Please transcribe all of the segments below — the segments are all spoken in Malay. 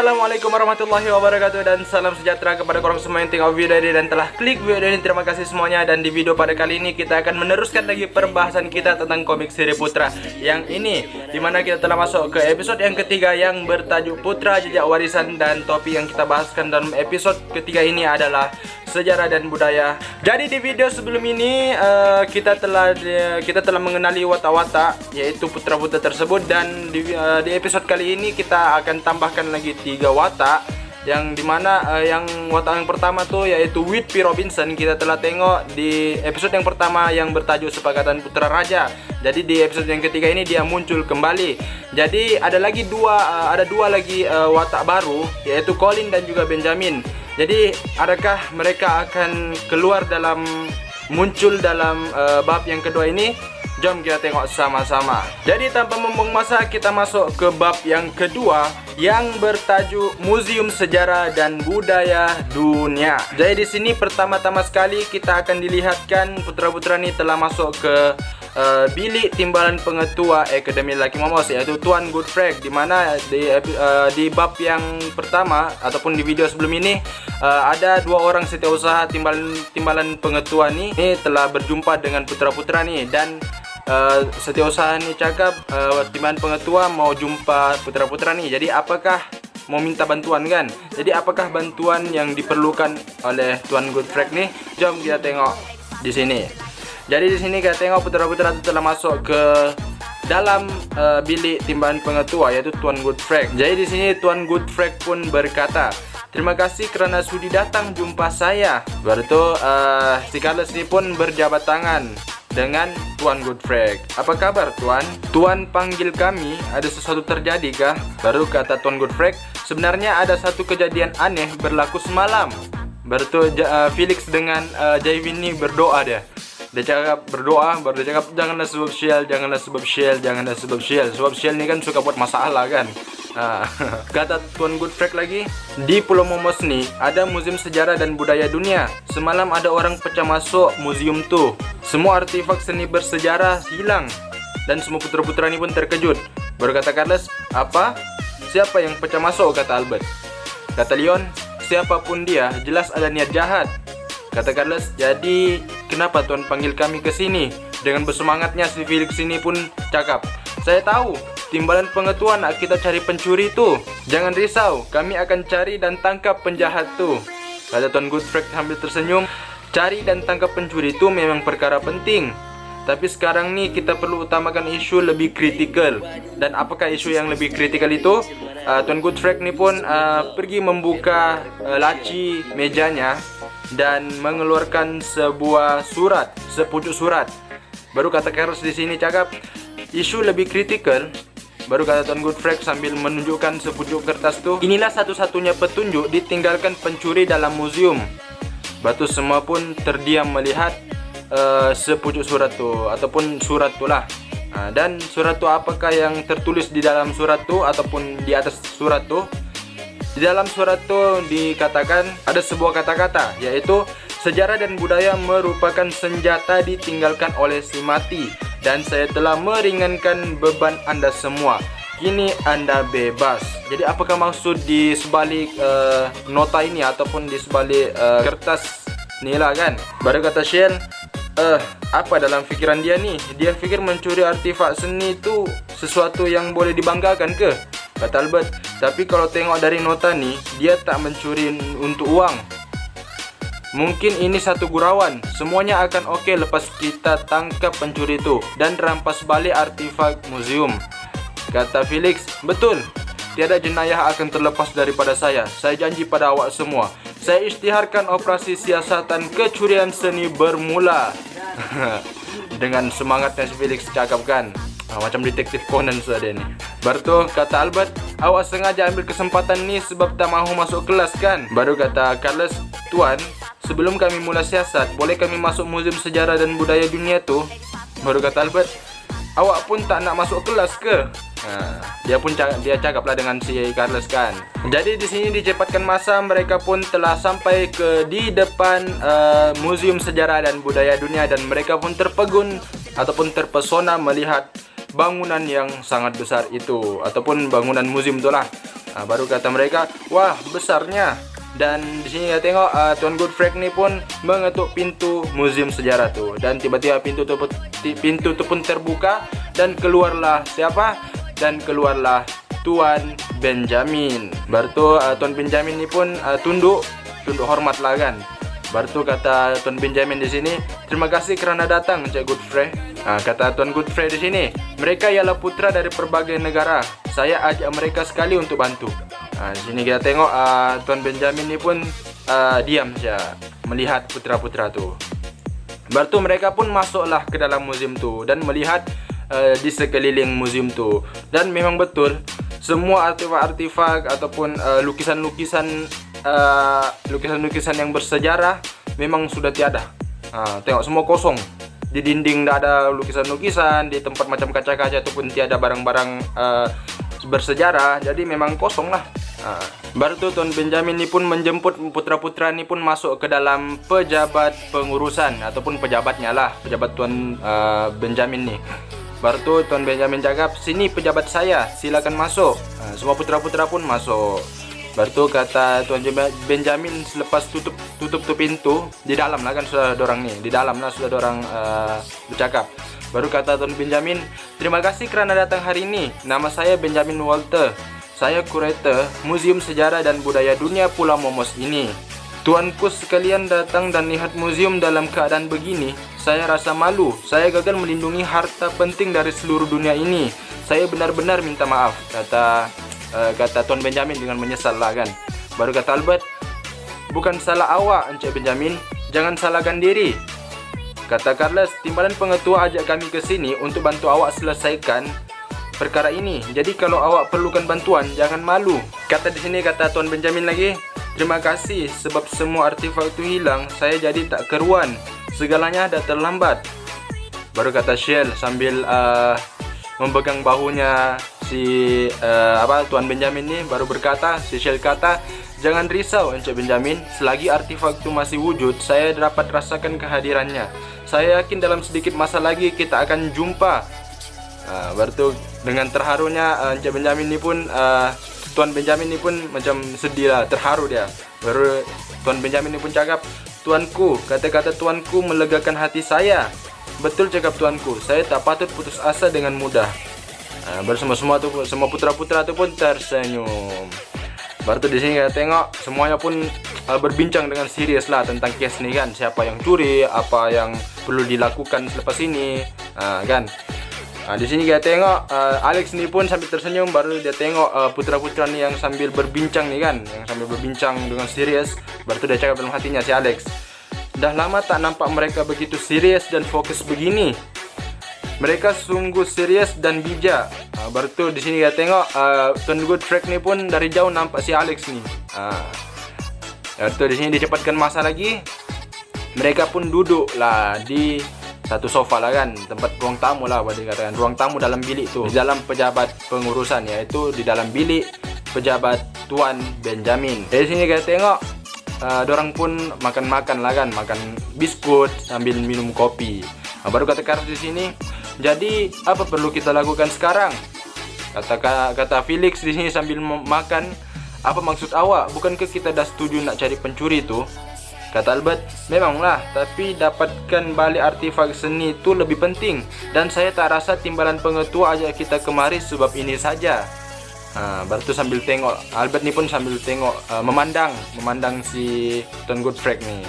Assalamualaikum warahmatullahi wabarakatuh dan salam sejahtera kepada korang semua yang tengok video ini dan telah klik video ini. Terima kasih semuanya. Dan di video pada kali ini kita akan meneruskan lagi perbahasan kita tentang komik seri Putra yang ini, dimana kita telah masuk ke episode yang ketiga yang bertajuk Putra Jejak Warisan. Dan topik yang kita bahaskan dalam episode ketiga ini adalah sejarah dan budaya. Jadi di video sebelum ini kita telah mengenali watak-watak yaitu putra-putra tersebut. Dan di episode kali ini kita akan tambahkan lagi 3 watak, yang dimana yang watak yang pertama tuh yaitu Whitby Robinson. Kita telah tengok di episode yang pertama yang bertajuk Sepakatan Putra Raja. Jadi di episode yang ketiga ini dia muncul kembali. Jadi ada dua lagi watak baru yaitu Colin dan juga Benjamin. Jadi adakah mereka akan muncul dalam bab yang kedua ini? Jom kita tengok sama-sama. Jadi tanpa membuang masa, kita masuk ke bab yang kedua yang bertajuk Museum Sejarah dan Budaya Dunia. Jadi di sini pertama-tama sekali kita akan dilihatkan putra-putra ini telah masuk ke bilik timbalan pengetua Akademi Lelaki Momos, yaitu Tuan Godfrey. Di mana di bab yang pertama ataupun di video sebelum ini ada 2 orang setiausaha timbalan pengetua ini telah berjumpa dengan putra-putra nih. Dan setiausaha ni cakap timbalan pengetua mau jumpa putra-putra nih. Jadi apakah mau minta bantuan kan? Jadi apakah bantuan yang diperlukan oleh Tuan Godfrey nih? Jom kita tengok di sini. Jadi di sini kita tengok putra-putra itu telah masuk ke dalam bilik timbalan pengetua yaitu Tuan Godfrey. Jadi di sini Tuan Godfrey pun berkata, "Terima kasih kerana sudi datang jumpa saya." Baru tu si Carlos ni pun berjabat tangan dengan Tuan Godfrey. "Apa kabar Tuan? Tuan panggil kami, ada sesuatu terjadi kah?" Baru kata Tuan Godfrey, "Sebenarnya ada satu kejadian aneh berlaku semalam." Baru tu Felix dengan Jaywin ni berdoa dia. Dia cakap berdoa, baru dia cakap janganlah sebab Shell, janganlah sebab Shell, janganlah sebab Shell. Sebab Shell ni kan suka buat masalah kan. Kata Tuan Godfrey lagi, "Di Pulau Momos ni ada museum sejarah dan budaya dunia. Semalam ada orang pecah masuk museum tu. Semua artifak seni bersejarah hilang dan semua putra-putra ni pun terkejut." Baru kata Carlos, "Apa? Siapa yang pecah masuk?" Kata Albert. Kata Leon, "Siapapun dia, jelas ada niat jahat." Kata Carlos, "Jadi kenapa Tuan panggil kami ke sini?" Dengan bersemangatnya si Felix ini pun cakap, "Saya tahu, timbalan pengetua nak kita cari pencuri tu. Jangan risau, kami akan cari dan tangkap penjahat tu." Kata Tuan Godfrey sambil tersenyum, "Cari dan tangkap pencuri itu memang perkara penting. Tapi sekarang ni kita perlu utamakan isu lebih kritikal." Dan apakah isu yang lebih kritikal itu? Tuan Godfrey ni pun pergi membuka laci mejanya dan mengeluarkan sepucuk surat. Baru kata Carlos di sini cakap, "Isu lebih kritikal." Baru kata Tuan Godfrey sambil menunjukkan sepucuk kertas tu, "Inilah satu-satunya petunjuk ditinggalkan pencuri dalam museum." Batu semua pun terdiam melihat sepucuk surat tu ataupun surat tu lah. Dan surat tu apakah yang tertulis di dalam surat tu ataupun di atas surat tu? Di dalam surat tu dikatakan ada sebuah kata-kata yaitu, "Sejarah dan budaya merupakan senjata ditinggalkan oleh si mati, dan saya telah meringankan beban anda semua. Kini anda bebas." Jadi apakah maksud di sebalik nota ini ataupun di sebalik kertas ni lah kan? Baru kata Shell, apa dalam fikiran dia ni? Dia fikir mencuri artifak seni tu sesuatu yang boleh dibanggakan ke? Kata Albert, "Tapi kalau tengok dari nota ni, dia tak mencuri untuk uang. Mungkin ini satu gurauan. Semuanya akan okey lepas kita tangkap pencuri itu dan rampas balik artifak museum." Kata Felix, "Betul. Tiada jenayah akan terlepas daripada saya. Saya janji pada awak semua. Saya isytiharkan operasi siasatan kecurian seni bermula." Dengan semangatnya si Felix cakapkan, macam detektif Conan saja ni. Baru tu kata Albert, "Awak sengaja ambil kesempatan ni sebab tak mahu masuk kelas kan?" Baru kata Carlos, "Tuan, sebelum kami mula siasat, boleh kami masuk Museum Sejarah dan Budaya Dunia tu?" Baru kata Albert, "Awak pun tak nak masuk kelas ke?" Dia cakaplah dengan si Carlos kan. Jadi di sini dicepatkan masa, mereka pun telah sampai di depan Museum Sejarah dan Budaya Dunia. Dan mereka pun terpegun ataupun terpesona melihat bangunan yang sangat besar itu ataupun bangunan museum itulah. Baru kata mereka, wah besarnya. Dan di sini ya tengok Tuan Godfrey ini pun mengetuk pintu museum sejarah tuh. Dan tiba-tiba pintu itu pun terbuka dan keluarlah siapa? Dan keluarlah Tuan Benjamin. Baru tuh Tuan Benjamin ini pun tunduk hormat lah kan. Baru tuh kata Tuan Benjamin di sini, terima kasih kerana datang Encik Godfrey. Kata Tuan Godfrey di sini, mereka ialah putra dari berbagai negara. Saya ajak mereka sekali untuk bantu. Di sini kita tengok Tuan Benjamin ini pun diam saja melihat putra-putra tu. Baru tu mereka pun masuklah ke dalam museum tu dan melihat di sekeliling museum tu. Dan memang betul semua artifak-artifak ataupun lukisan-lukisan yang bersejarah memang sudah tiada. Tengok semua kosong. Di dinding tidak ada lukisan-lukisan, di tempat macam kaca-kaca ataupun tiada barang-barang bersejarah. Jadi memang kosong lah. Baru tuh Tuan Benjamin ini pun menjemput putra-putra ini pun masuk ke dalam pejabat pengurusan ataupun pejabatnya lah, pejabat Tuan Benjamin nih. Baru tuh Tuan Benjamin cakap, sini pejabat saya, silakan masuk. Semua putra-putra pun masuk. Baru tuh kata Tuan Benjamin selepas tutup tuh pintu, di dalam lah kan sudah ada orang nih, di dalam lah sudah ada orang bercakap. Baru kata Tuan Benjamin, terima kasih kerana datang hari ini. Nama saya Benjamin Walter. Saya kurator Museum Sejarah dan Budaya Dunia Pulau Momos ini. Tuanku sekalian datang dan lihat museum dalam keadaan begini. Saya rasa malu. Saya gagal melindungi harta penting dari seluruh dunia ini. Saya benar-benar minta maaf, kata Tuan Benjamin dengan menyesal lah kan. Baru kata Albert, bukan salah awak Encik Benjamin, jangan salahkan diri. Kata Carlos, timbalan pengetua ajak kami ke sini untuk bantu awak selesaikan perkara ini. Jadi kalau awak perlukan bantuan, jangan malu. Kata di sini kata Tuan Benjamin lagi, terima kasih sebab semua artifak itu hilang. Saya jadi tak keruan. Segalanya dah terlambat. Baru kata Shell sambil memegang bahunya si Tuan Benjamin ni, baru berkata, si Shell kata, jangan risau Encik Benjamin, selagi artifak itu masih wujud, saya dapat rasakan kehadirannya. Saya yakin dalam sedikit masa lagi kita akan jumpa. Baru tu dengan terharunya Encik Benjamin ni pun Tuan Benjamin ni pun macam sedih lah, terharu dia. Baru Tuan Benjamin ni pun cakap, tuanku, kata-kata tuanku melegakan hati saya. Betul cakap tuanku, saya tak patut putus asa dengan mudah. Semua putra-putra tu pun tersenyum. Baru tu di sini kita tengok semuanya pun berbincang dengan serius lah tentang kes ni kan, siapa yang curi, apa yang perlu dilakukan selepas ini, kan. Di sini kita tengok Alex ni pun sambil tersenyum. Baru dia tengok putra-putra ni yang sambil berbincang ni kan, yang sambil berbincang dengan serius. Baru tu dia cakap dalam hatinya si Alex, dah lama tak nampak mereka begitu serius dan fokus begini. Mereka sungguh serius dan bijak. Baru tu di sini kita tengok Tuan Godfrey ni pun dari jauh nampak si Alex ni. Baru tu di sini dicepatkan masa lagi. Mereka pun duduk lah di satu sofa lah kan, tempat ruang tamu lah boleh dikatakan, ruang tamu dalam bilik tu, di dalam pejabat pengurusan, yaitu di dalam bilik pejabat Tuan Benjamin. Dari sini kita tengok dorang pun makan-makan lah kan, makan biskut sambil minum kopi. Baru kata Carlos di sini, jadi apa perlu kita lakukan sekarang? Kata Felix di sini sambil makan, apa maksud awak? Bukankah kita dah setuju nak cari pencuri tu? Kata Albert, memanglah, tapi dapatkan balik artifak seni itu lebih penting. Dan saya tak rasa timbalan pengetua ajak kita kemari sebab ini saja. Baru tu sambil tengok, Albert ni pun sambil tengok, memandang si Tuan Godfrey ni.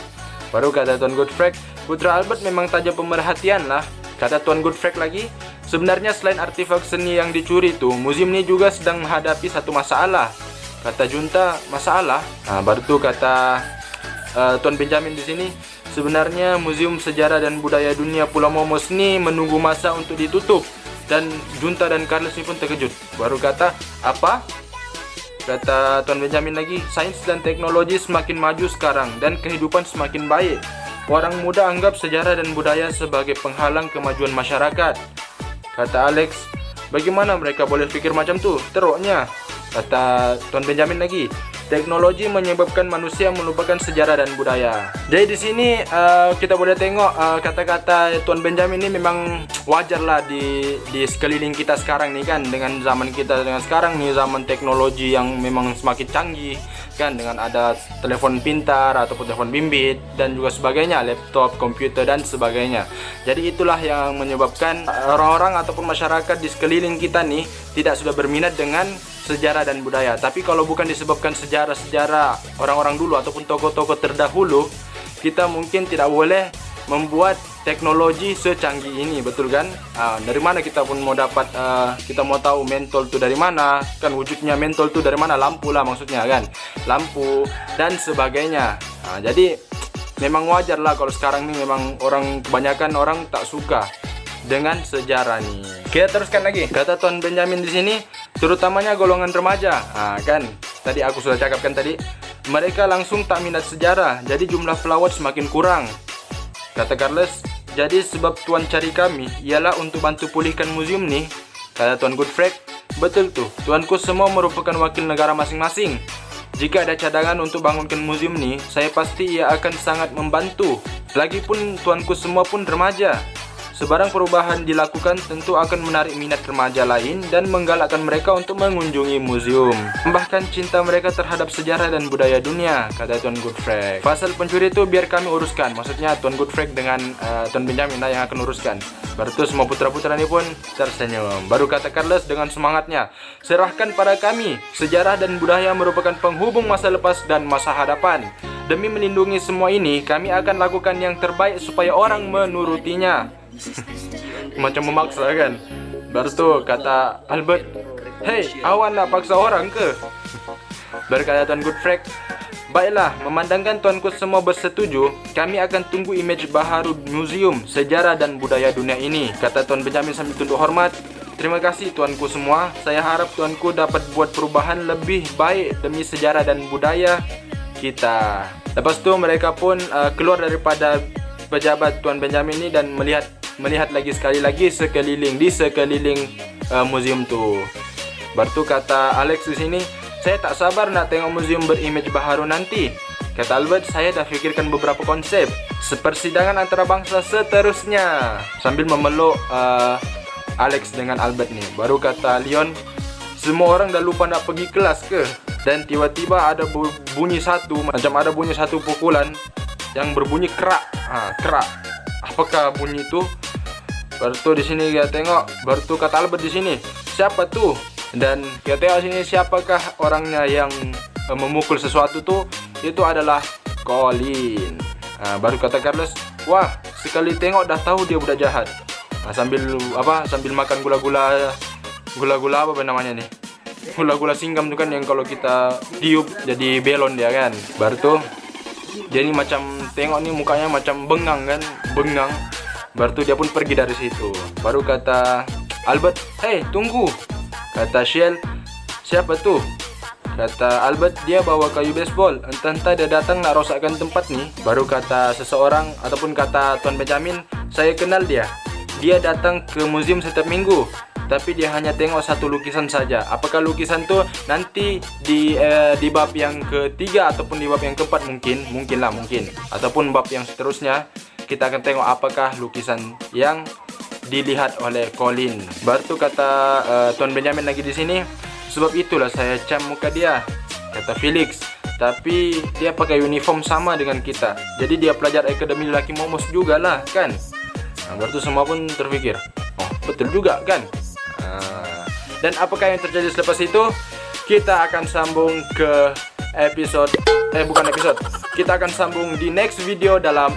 Baru kata Tuan Godfrey, putra Albert memang tajam pemerhatian lah. Kata Tuan Godfrey lagi, sebenarnya selain artifak seni yang dicuri tu, museum ni juga sedang menghadapi satu masalah. Kata Junta, masalah? Baru tu kata Tuan Benjamin di sini, sebenarnya Museum Sejarah dan Budaya Dunia Pulau Momos ni menunggu masa untuk ditutup. Dan Junta dan Carlos ni pun terkejut. Baru kata, apa? Kata Tuan Benjamin lagi, sains dan teknologi semakin maju sekarang dan kehidupan semakin baik. Orang muda anggap sejarah dan budaya sebagai penghalang kemajuan masyarakat. Kata Alex, bagaimana mereka boleh fikir macam tu? Teruknya. Kata Tuan Benjamin lagi, teknologi menyebabkan manusia melupakan sejarah dan budaya. Jadi di sini kita boleh tengok kata-kata Tuan Benjamin ini memang wajar lah di sekeliling kita sekarang nih kan, dengan zaman kita dengan sekarang nih, zaman teknologi yang memang semakin canggih kan, dengan ada telepon pintar ataupun telepon bimbit dan juga sebagainya, laptop, komputer dan sebagainya. Jadi itulah yang menyebabkan orang-orang ataupun masyarakat di sekeliling kita nih tidak sudah berminat dengan sejarah dan budaya. Tapi kalau bukan disebabkan sejarah-sejarah orang-orang dulu ataupun tokoh-tokoh terdahulu, kita mungkin tidak boleh membuat teknologi secanggih ini, betul kan? Dari mana kita pun mau dapat, kita mau tahu mentol itu dari mana kan, wujudnya mentol itu dari mana, lampu lah maksudnya kan, lampu dan sebagainya. Jadi memang wajar lah kalau sekarang ini memang kebanyakan orang tak suka dengan sejarah nih. Kita teruskan lagi, kata Tuan Benjamin di sini, terutamanya golongan remaja. Kan tadi aku sudah cakapkan tadi, mereka langsung tak minat sejarah, jadi jumlah pelawat semakin kurang. Kata Carlos, jadi sebab Tuan cari kami ialah untuk bantu pulihkan museum nih. Kata Tuan Godfrey, betul tuh, tuanku semua merupakan wakil negara masing-masing. Jika ada cadangan untuk bangunkan museum nih, saya pasti ia akan sangat membantu. Lagipun tuanku semua pun remaja. Sebarang perubahan dilakukan tentu akan menarik minat remaja lain dan menggalakkan mereka untuk mengunjungi museum. Bahkan cinta mereka terhadap sejarah dan budaya dunia, kata Tuan Godfrey. Pasal pencuri itu biar kami uruskan. Maksudnya Tuan Godfrey dengan Tuan Benjamin yang akan uruskan. Baru itu semua putra-putra ini pun tersenyum. Baru kata Carlos dengan semangatnya, serahkan pada kami. Sejarah dan budaya merupakan penghubung masa lepas dan masa hadapan. Demi melindungi semua ini, kami akan lakukan yang terbaik supaya orang menurutinya. Macam memaksa kan. Baru tuh kata Albert, hei, awan nak paksa orang ke? Berkata Tuan Godfrey, baiklah, memandangkan tuanku semua bersetuju, kami akan tunggu imej baharu museum sejarah dan budaya dunia ini, kata Tuan Benjamin sambil tunduk hormat. Terima kasih tuanku semua, saya harap tuanku dapat buat perubahan lebih baik demi sejarah dan budaya kita. Lepas tu mereka pun keluar daripada pejabat Tuan Benjamin ini dan melihat lagi sekali lagi di sekeliling museum tu. Baru tu kata Alex di sini, saya tak sabar nak tengok museum berimej baharu nanti. Kata Albert, saya dah fikirkan beberapa konsep sepersidangan antara bangsa seterusnya, sambil memeluk Alex dengan Albert ni. Baru kata Leon, semua orang dah lupa nak pergi kelas ke? Dan tiba-tiba ada bunyi satu pukulan yang berbunyi kerak. Kerak. Apakah bunyi itu? Baru tu di sini kita tengok, baru tu kata Albert di sini, siapa tuh? Dan kita tengok sini siapakah orangnya yang memukul sesuatu tuh? Itu adalah Colin. Baru kata Carlos, wah, sekali tengok dah tahu dia budak jahat. Sambil makan gula-gula apa namanya nih? Gula-gula singgam tu kan, yang kalau kita tiup jadi belon dia kan. Baru tu dia ni macam tengok ni mukanya macam bengang kan, bengang. Baru tu dia pun pergi dari situ. Baru kata Albert, hei, tunggu. Kata Shell, siapa tu? Kata Albert, dia bawa kayu baseball. Entah-entah dia datang nak rosakkan tempat ni. Baru kata seseorang ataupun kata Tuan Benjamin, saya kenal dia. Dia datang ke museum setiap minggu, tapi dia hanya tengok satu lukisan saja. Apakah lukisan tu nanti di bab yang ketiga ataupun di bab yang keempat mungkin, ataupun bab yang seterusnya kita akan tengok apakah lukisan yang dilihat oleh Colin. Baru tu kata Tuan Benjamin lagi di sini, sebab itulah saya cam muka dia, kata Felix. Tapi dia pakai uniform sama dengan kita, jadi dia pelajar akademi lelaki momos jugalah kan. Baru tu semua pun terfikir, oh betul juga kan. Dan apakah yang terjadi selepas itu? Kita akan sambung ke kita akan sambung di next video dalam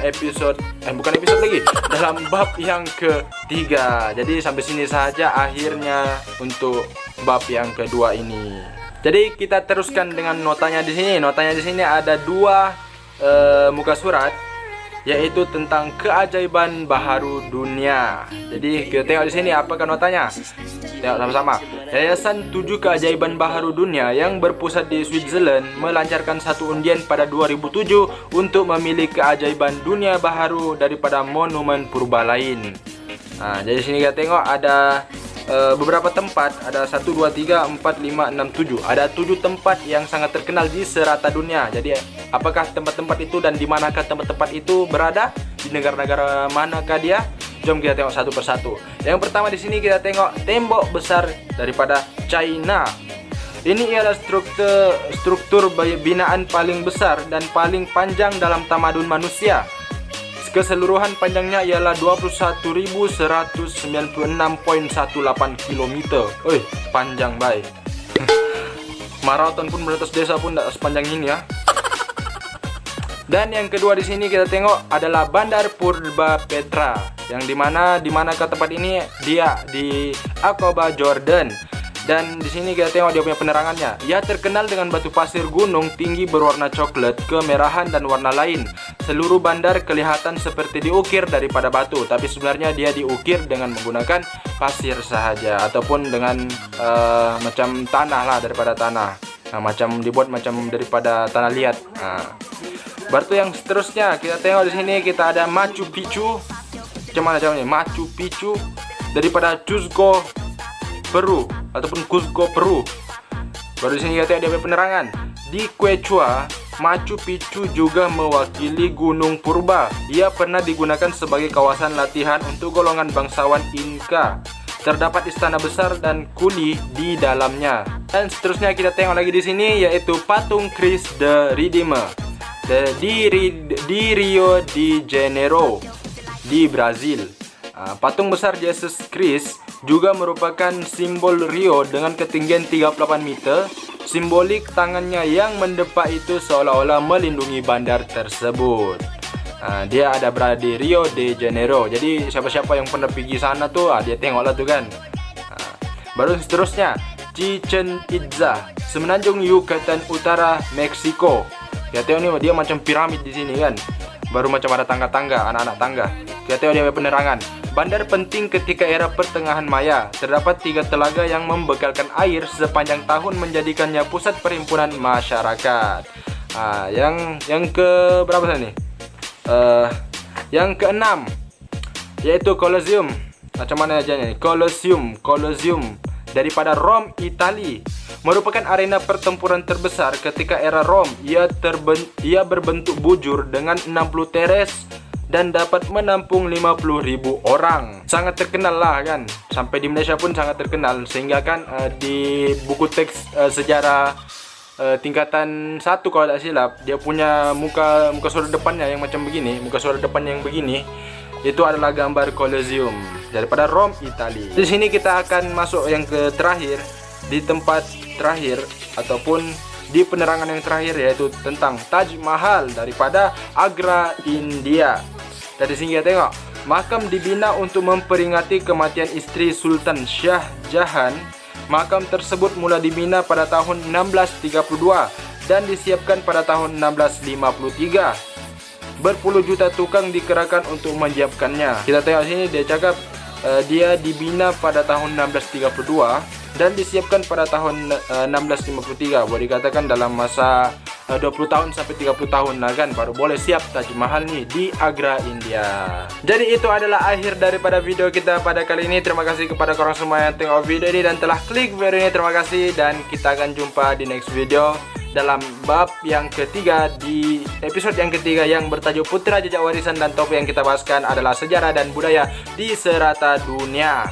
dalam bab yang ketiga. Jadi sampai sini saja akhirnya untuk bab yang kedua ini. Jadi kita teruskan dengan notanya di sini. Notanya di sini ada 2 muka surat, yaitu tentang keajaiban baharu dunia. Jadi kita tengok di sini apakah notanya. Tengok sama-sama. Yayasan 7 Keajaiban Baharu Dunia yang berpusat di Switzerland melancarkan satu undian pada 2007 untuk memilih keajaiban dunia baharu daripada monumen purba lain. Jadi sini kita tengok ada beberapa tempat, ada 1, 2, 3, 4, 5, 6, 7. Ada 7 tempat yang sangat terkenal di serata dunia. Jadi apakah tempat-tempat itu dan di manakah tempat-tempat itu berada? Di negara-negara manakah dia? Jom kita tengok satu persatu. Yang pertama di sini kita tengok tembok besar daripada China. Ini ialah struktur binaan paling besar dan paling panjang dalam tamadun manusia. Keseluruhan panjangnya ialah 21.196,18 km. Panjang baik. Maraton pun meletus desa pun tidak sepanjang ini ya. Dan yang kedua di sini kita tengok adalah Bandar Purba Petra, yang dimana ke tempat ini? Dia di Aqaba, Jordan. Dan di sini kita tengok dia punya penerangannya. Ia terkenal dengan batu pasir gunung tinggi berwarna coklat, kemerahan dan warna lain. Seluruh bandar kelihatan seperti diukir daripada batu, tapi sebenarnya dia diukir dengan menggunakan pasir sahaja ataupun dengan macam tanah lah, daripada tanah. Macam dibuat macam daripada tanah liat. Batu yang seterusnya kita tengok di sini, kita ada Machu Picchu. Macam mana caranya? Machu Picchu daripada Cusco, Peru ataupun Cusco, Peru. Baru di sini kita tengok dia punya penerangan. Di Quechua, Machu Picchu juga mewakili Gunung Purba. Ia pernah digunakan sebagai kawasan latihan untuk golongan bangsawan Inca. Terdapat istana besar dan kuli di dalamnya. Dan seterusnya kita tengok lagi di sini, yaitu patung Christ the Redeemer di Rio de Janeiro di Brazil. Patung besar Yesus Christ juga merupakan simbol Rio dengan ketinggian 38 meter. Simbolik tangannya yang mendepak itu seolah-olah melindungi bandar tersebut. Dia ada berada di Rio de Janeiro. Jadi siapa-siapa yang pernah pergi sana tuh, dia tengoklah tuh kan. Baru seterusnya Chichen Itza, semenanjung Yucatan Utara, Meksiko. Kita tengok nih, dia macam piramid di sini kan. Baru macam ada tangga-tangga, anak-anak tangga. Kita tengok dia punya penerangan. Bandar penting ketika era pertengahan Maya. Terdapat 3 telaga yang membekalkan air sepanjang tahun, menjadikannya pusat perhimpunan masyarakat. Yang ke berapa nih? Yang ke-6 yaitu Colosseum. Macam mana aja nih? Colosseum daripada Rom, Itali. Merupakan arena pertempuran terbesar ketika era Rom. Ia berbentuk bujur dengan 60 teres dan dapat menampung 50.000 orang. Sangat terkenal lah kan. Sampai di Malaysia pun sangat terkenal, sehingga kan di buku teks sejarah tingkatan 1 kalau tak silap, dia punya muka suara depannya yang macam begini, muka suara depan yang begini, itu adalah gambar Colosseum daripada Rom, Itali. Di sini kita akan masuk yang ke terakhir, di tempat terakhir ataupun di penerangan yang terakhir, yaitu tentang Taj Mahal daripada Agra, India. Dari sini kita tengok, makam dibina untuk memperingati kematian istri Sultan Shah Jahan. Makam tersebut mula dibina pada tahun 1632 dan disiapkan pada tahun 1653. Berpuluh juta tukang dikerahkan untuk menyiapkannya. Kita tengok sini, dia cakap dia dibina pada tahun 1632 dan disiapkan pada tahun 1653. Boleh dikatakan dalam masa 20 tahun sampai 30 tahun lah kan, baru boleh siap Taj Mahal nih di Agra, India. Jadi itu adalah akhir daripada video kita pada kali ini. Terima kasih kepada korang semua yang tengok video ini dan telah klik video ini. Terima kasih, dan kita akan jumpa di next video dalam bab yang ketiga, di episode yang ketiga yang bertajuk Putra Jejak Warisan, dan topik yang kita bahaskan adalah sejarah dan budaya di serata dunia.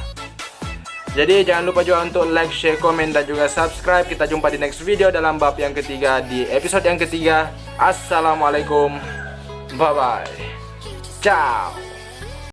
Jadi jangan lupa juga untuk like, share, komen, dan juga subscribe. Kita jumpa di next video dalam bab yang ketiga di episode yang ketiga. Assalamualaikum, bye bye, ciao.